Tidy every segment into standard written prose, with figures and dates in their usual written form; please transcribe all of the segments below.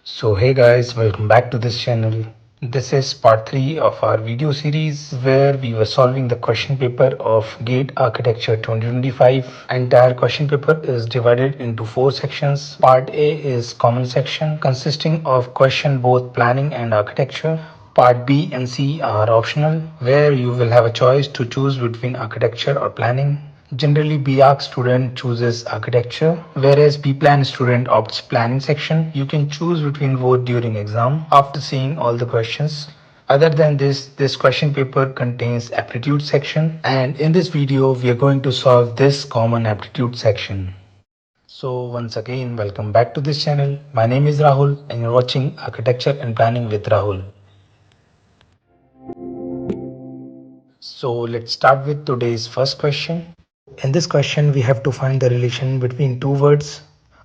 So hey guys, welcome back to this channel. This is part 3 of our video series where we were solving the question paper of GATE Architecture 2025. Entire question paper is divided into 4 sections. Part A is common section consisting of question both planning and architecture. Part B and C are optional where you will have a choice to choose between architecture or planning. Generally, B.Arch student chooses architecture, whereas B.Plan student opts planning section. You can choose between both during exam after seeing all the questions. Other than this question paper contains aptitude section, and in this video, we are going to solve this common aptitude section. So once again, welcome back to this channel. My name is Rahul and you're watching Architecture and Planning with Rahul. So let's start with today's first question. In this question, we have to find the relation between two words.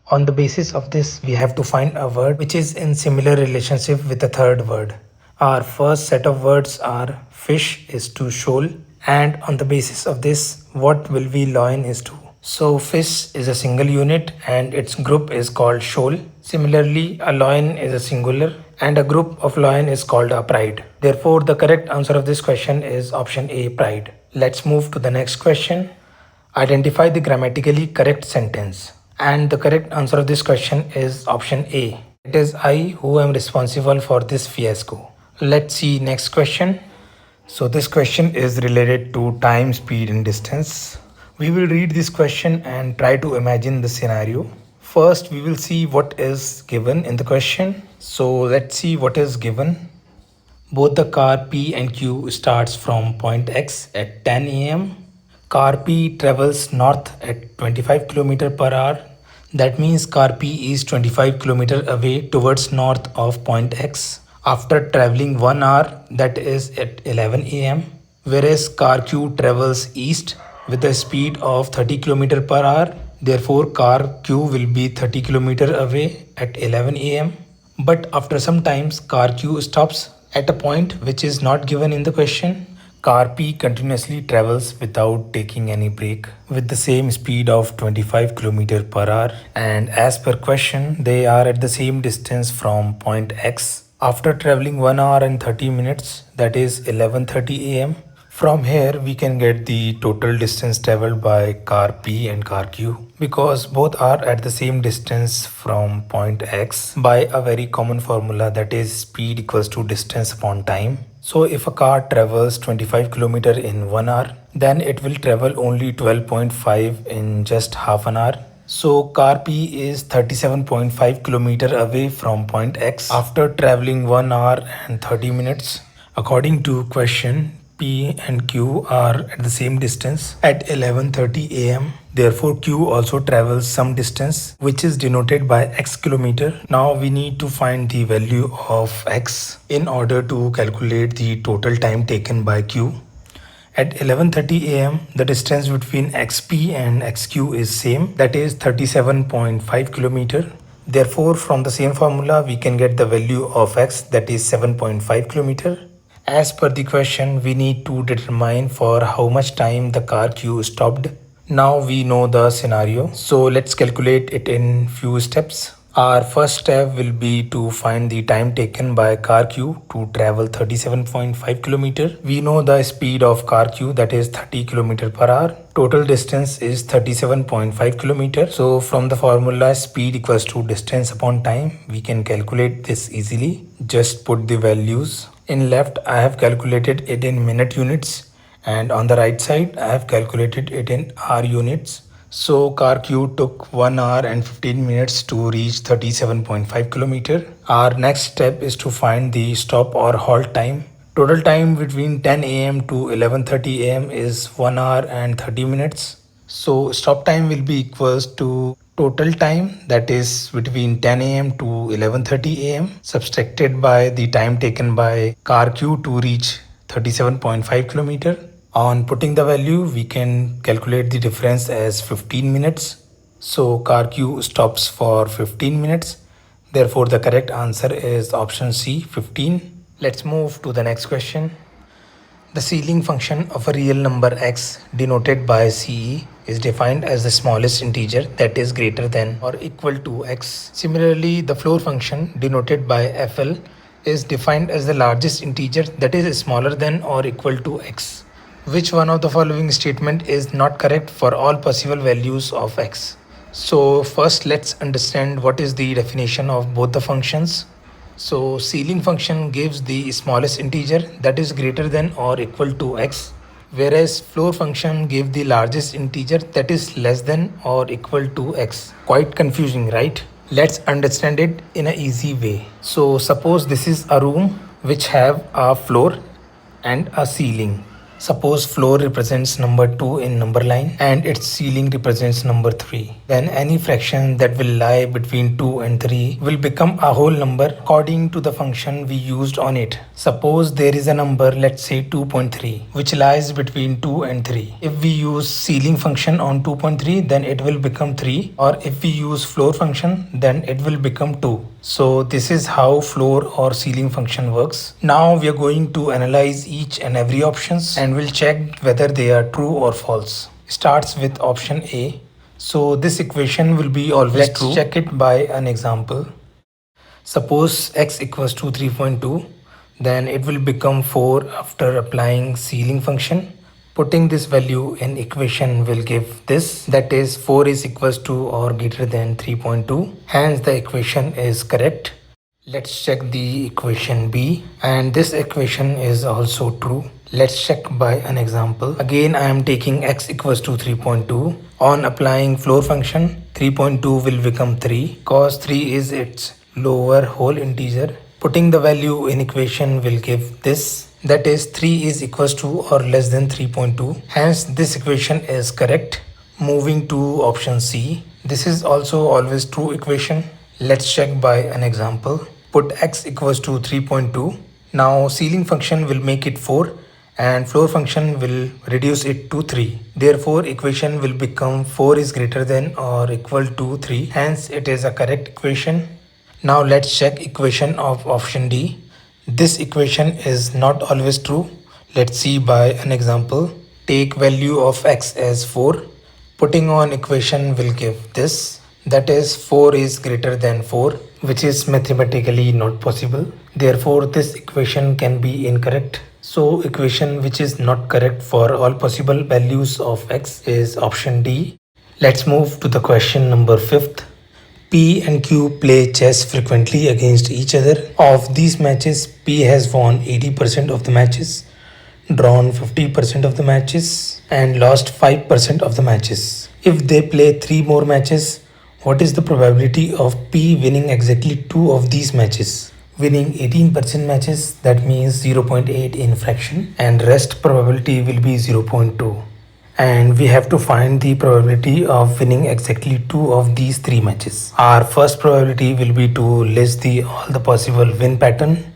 On the basis of this, we have to find a word which is in similar relationship with the third word. Our first set of words are fish is to shoal, and on the basis of this, what will be loin is to. So fish is a single unit and its group is called shoal. Similarly, a loin is a singular and a group of loin is called a pride. Therefore, the correct answer of this question is option A, pride. Let's move to the next question. Identify the grammatically correct sentence. And the correct answer of this question is option A. It is I who am responsible for this fiasco. Let's see next question. So this question is related to time, speed and distance. We will read this question and try to imagine the scenario. First, we will see what is given in the question. So let's see what is given. Both the car P and Q starts from point X at 10 a.m. Car P travels north at 25 km per hour. That means car P is 25 km away towards north of point X after traveling 1 hour, that is at 11 a.m. Whereas car Q travels east with a speed of 30 km per hour. Therefore, car Q will be 30 km away at 11 a.m. But after some times, car Q stops at a point which is not given in the question. Car P continuously travels without taking any break with the same speed of 25 km per hour, and as per question, they are at the same distance from point X after traveling 1 hour and 30 minutes, that is 11:30 am. From here, we can get the total distance traveled by car P and car Q because both are at the same distance from point X by a very common formula, that is speed equals to distance upon time. So if a car travels 25 km in 1 hour, then it will travel only 12.5 in just half an hour. So car P is 37.5 km away from point X after traveling 1 hour and 30 minutes. According to question, P and Q are at the same distance at 11:30 am. Therefore, Q also travels some distance which is denoted by x kilometer. Now we need to find the value of x in order to calculate the total time taken by Q. At 11:30 am, the distance between XP and XQ is same, that is 37.5 km. Therefore, from the same formula, we can get the value of x, that is 7.5 km. As per the question, we need to determine for how much time the car Q stopped. Now we know the scenario, so let's calculate it in few steps. Our first step will be to find the time taken by car Q to travel 37.5 km. We know the speed of car Q, that is 30 km per hour. Total distance is 37.5 km. So from the formula speed equals to distance upon time, we can calculate this easily. Just put the values. In left, I have calculated it in minute units, and on the right side, I have calculated it in hour units. So car Q took 1 hour and 15 minutes to reach 37.5 km. Our next step is to find the stop or halt time. Total time between 10 am to 11:30 am is 1 hour and 30 minutes. So stop time will be equals to total time, that is between 10 am to 11:30 am, subtracted by the time taken by car Q to reach 37.5 km. On putting the value, we can calculate the difference as 15 minutes. So car Q stops for 15 minutes. Therefore, the correct answer is option C, 15. Let's move to the next question. The ceiling function of a real number x denoted by CE is defined as the smallest integer that is greater than or equal to x. Similarly, the floor function denoted by FL is defined as the largest integer that is smaller than or equal to x. Which one of the following statement is not correct for all possible values of x? So first let's understand what is the definition of both the functions. So ceiling function gives the smallest integer that is greater than or equal to x, whereas floor function gives the largest integer that is less than or equal to x. Quite confusing, right? Let's understand it in an easy way. So suppose this is a room which have a floor and a ceiling. Suppose floor represents number 2 in number line and its ceiling represents number 3. Then any fraction that will lie between 2 and 3 will become a whole number according to the function we used on it. Suppose there is a number, let's say 2.3, which lies between 2 and 3. If we use ceiling function on 2.3, then it will become 3, or if we use floor function, then it will become 2. So this is how floor or ceiling function works. Now we are going to analyze each and every options and we'll check whether they are true or false. Starts with option A. So this equation will be always true. Let's check it by an example. Suppose x equals to 3.2, then it will become 4 after applying ceiling function. Putting this value in equation will give this, that is 4 is equals to or greater than 3.2. Hence the equation is correct. Let's check the equation B, and this equation is also true. Let's check by an example. Again I am taking x equals to 3.2. On applying floor function, 3.2 will become 3 cause 3 is its lower whole integer. Putting the value in equation will give this, that is 3 is equals to or less than 3.2. Hence this equation is correct. Moving to option C. This is also always true equation. Let's check by an example. Put x equals to 3.2. Now ceiling function will make it 4 and floor function will reduce it to 3. Therefore equation will become 4 is greater than or equal to 3. Hence it is a correct equation. Now let's check equation of option D. This equation is not always true. Let's see by an example. Take value of x as 4. Putting on equation will give this, that is 4 is greater than 4, which is mathematically not possible. Therefore this equation can be incorrect. So equation which is not correct for all possible values of x is option D. Let's move to the question number 5th. P and Q play chess frequently against each other. Of these matches, P has won 80% of the matches, drawn 50% of the matches, and lost 5% of the matches. If they play 3 more matches, what is the probability of P winning exactly 2 of these matches? Winning 18% matches, that means 0.8 in fraction, and rest probability will be 0.2. And we have to find the probability of winning exactly 2 of these 3 matches. Our first probability will be to list all the possible win pattern.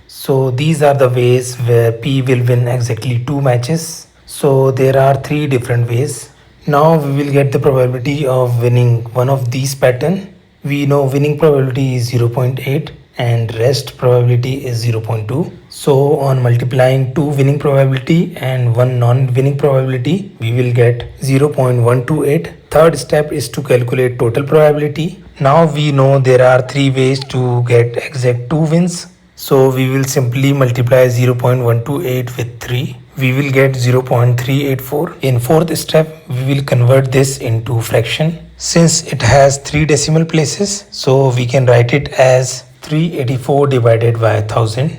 So these are the ways where P will win exactly 2 matches. So there are 3 different ways. Now we will get the probability of winning one of these pattern. We know winning probability is 0.8 and rest probability is 0.2. So on multiplying 2 winning probability and 1 non-winning probability, we will get 0.128. Third step is to calculate total probability. Now we know there are 3 ways to get exact 2 wins. So we will simply multiply 0.128 with 3. We will get 0.384. In fourth step, we will convert this into fraction. Since it has 3 decimal places, so we can write it as 384 divided by 1000.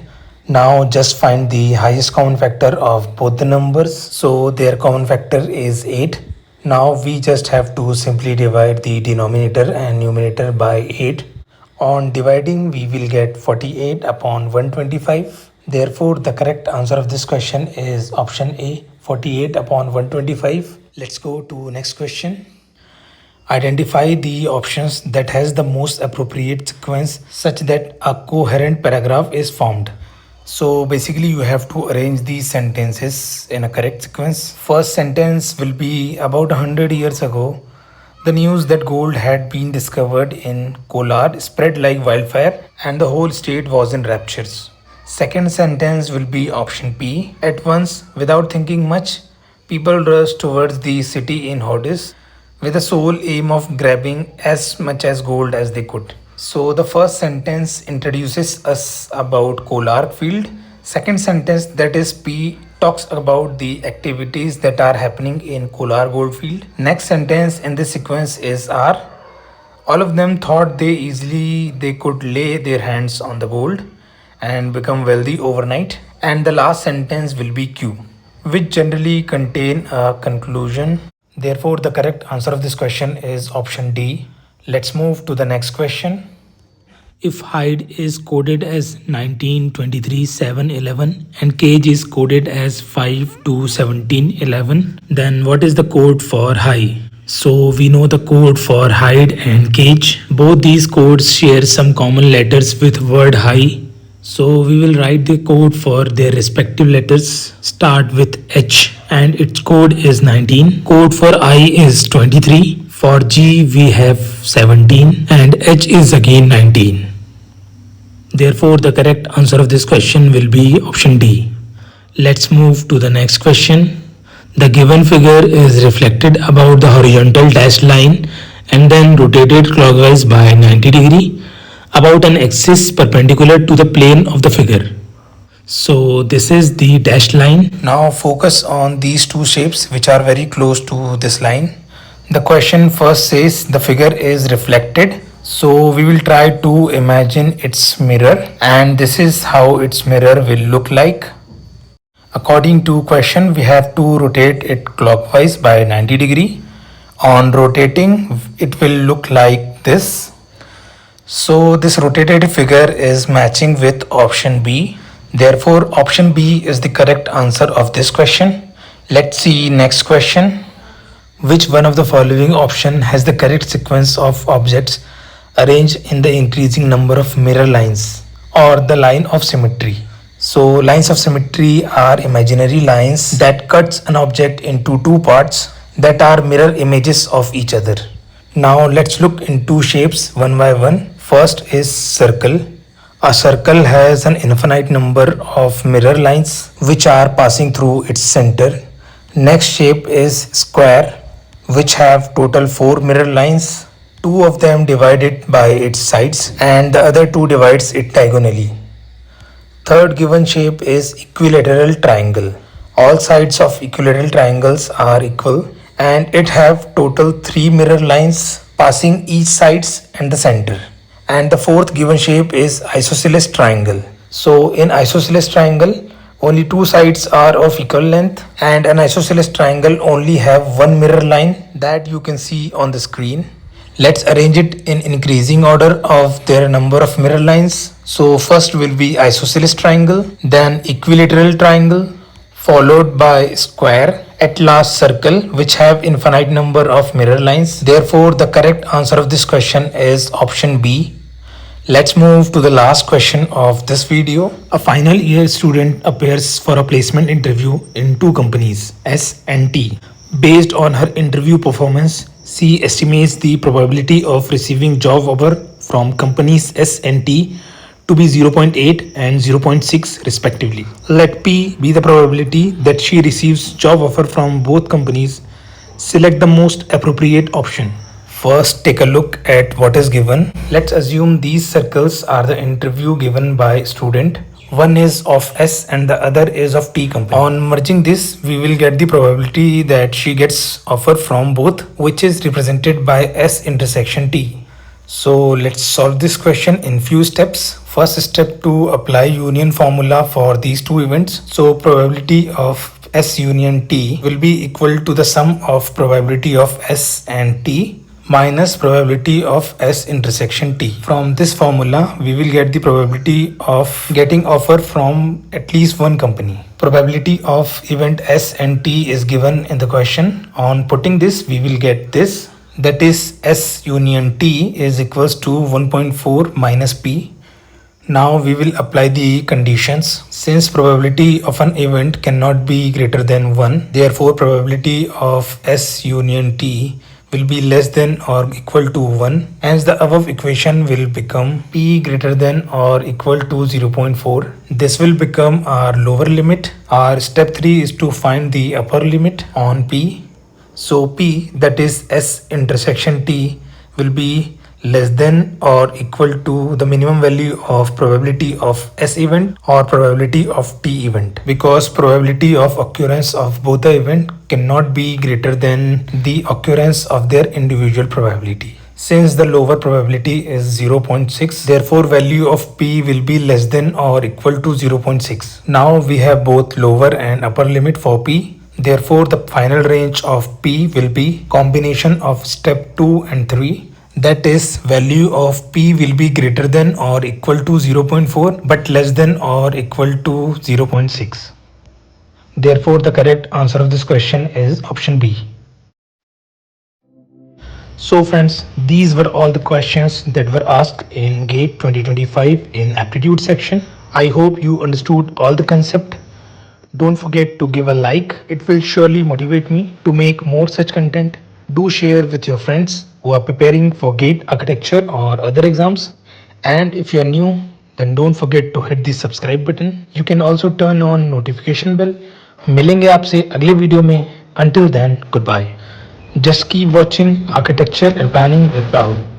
Now just find the highest common factor of both the numbers. So their common factor is 8. Now we just have to simply divide the denominator and numerator by 8. On dividing, we will get 48 upon 125. Therefore, the correct answer of this question is option A, 48 upon 125. Let's go to next question. Identify the options that has the most appropriate sequence such that a coherent paragraph is formed. So basically you have to arrange these sentences in a correct sequence. First sentence will be about 100 years ago. The news that gold had been discovered in Kolar spread like wildfire and the whole state was in raptures. Second sentence will be option P. At once, without thinking much, people rushed towards the city in hordes with the sole aim of grabbing as much as gold as they could. So the first sentence introduces us about Kolar field. Second sentence, that is P, talks about the activities that are happening in Kolar gold field. Next sentence in this sequence is R. All of them thought they could lay their hands on the gold and become wealthy overnight. And the last sentence will be Q, which generally contain a conclusion. Therefore, the correct answer of this question is option D. Let's move to the next question. If height is coded as 19, 23, 7, 11 and cage is coded as 5 to 17, 11, then what is the code for high? So we know the code for hide and cage. Both these codes share some common letters with word high. So we will write the code for their respective letters. Start with H and its code is 19. Code for I is 23. For G we have 17 and H is again 19. Therefore the correct answer of this question will be option D. Let's move to the next question. The given figure is reflected about the horizontal dashed line and then rotated clockwise by 90 degree about an axis perpendicular to the plane of the figure. So this is the dashed line. Now focus on these two shapes which are very close to this line. The question first says the figure is reflected. So we will try to imagine its mirror and this is how its mirror will look like. According to question, we have to rotate it clockwise by 90 degree. On rotating, it will look like this. So this rotated figure is matching with option B. Therefore, option B is the correct answer of this question. Let's see next question. Which one of the following option has the correct sequence of objects arranged in the increasing number of mirror lines or the line of symmetry? So lines of symmetry are imaginary lines that cuts an object into two parts that are mirror images of each other. Now let's look into shapes one by one. First is circle. A circle has an infinite number of mirror lines which are passing through its center. Next shape is square, which have total 4 mirror lines. 2 of them divide it by its sides and the other 2 divides it diagonally. Third given shape is equilateral triangle. All sides of equilateral triangles are equal and it have total 3 mirror lines passing each sides and the center. And the fourth given shape is isosceles triangle. So in isosceles triangle, only 2 sides are of equal length and an isosceles triangle only have 1 mirror line that you can see on the screen. Let's arrange it in increasing order of their number of mirror lines. So first will be isosceles triangle, then equilateral triangle, followed by square, at last circle, which have infinite number of mirror lines. Therefore, the correct answer of this question is option B. Let's move to the last question of this video. A final year student appears for a placement interview in 2 companies, S and T. Based on her interview performance, she estimates the probability of receiving job offer from companies S and T to be 0.8 and 0.6 respectively. Let P be the probability that she receives job offer from both companies. Select the most appropriate option. First, take a look at what is given. Let's assume these circles are the interview given by student. One is of S and the other is of T company. On merging this, we will get the probability that she gets offer from both, which is represented by S intersection T. So let's solve this question in few steps. First step, to apply union formula for these 2 events. So probability of S union T will be equal to the sum of probability of S and T minus probability of S intersection T. From this formula, we will get the probability of getting offer from at least one company. Probability of event S and T is given in the question. On putting this, we will get this. That is S union T is equals to 1.4 minus P. Now we will apply the conditions. Since probability of an event cannot be greater than 1, therefore probability of S union T will be less than or equal to 1. Hence the above equation will become p greater than or equal to 0.4. This will become our lower limit. Our step 3 is to find the upper limit on p. So p, that is s intersection t, will be less than or equal to the minimum value of probability of S event or probability of T event, because probability of occurrence of both the event cannot be greater than the occurrence of their individual probability. Since the lower probability is 0.6, therefore value of P will be less than or equal to 0.6. Now we have both lower and upper limit for P. Therefore the final range of P will be combination of step 2 and 3. That is, value of P will be greater than or equal to 0.4 but less than or equal to 0.6. Therefore, the correct answer of this question is option B. So friends, these were all the questions that were asked in GATE 2025 in Aptitude section. I hope you understood all the concept. Don't forget to give a like. It will surely motivate me to make more such content. Do share with your friends who are preparing for GATE architecture or other exams. And if you are new, then don't forget to hit the subscribe button. You can also turn on notification bell. मिलेंगे आपसे अगले video में. Until then, goodbye. Just keep watching Architecture and Planning with Rahul.